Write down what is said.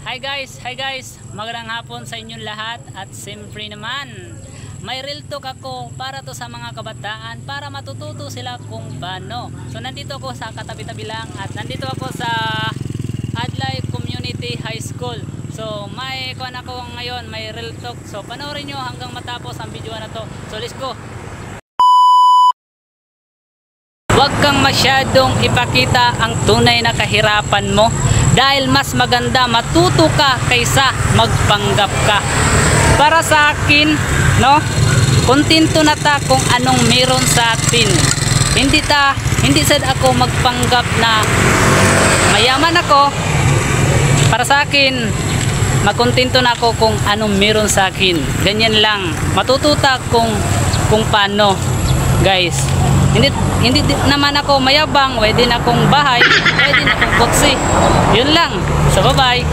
Hi guys, magandang hapon sa inyong lahat at siyempre naman may real talk ako para to sa mga kabataan para matututo sila kung paano. So nandito ako sa katabi-tabi lang at nandito ako sa Adlay Community High School. So may kuan ako ngayon, may real talk. So panoorin nyo hanggang matapos ang video na to. So let's go. Huwag kang masyadong ipakita ang tunay na kahirapan mo dahil mas maganda matuto ka kaysa magpanggap ka. Para sa akin, no? Kontento na ta kung anong meron sa atin. Hindi sad ako magpanggap na mayaman ako. Para sa akin, magkontento na ako kung anong meron sa akin. Ganyan lang. Matututa kung paano, guys. Hindi naman ako mayabang, pwede na akong bahay, pwede na akong kotse. Yun lang. So bye bye.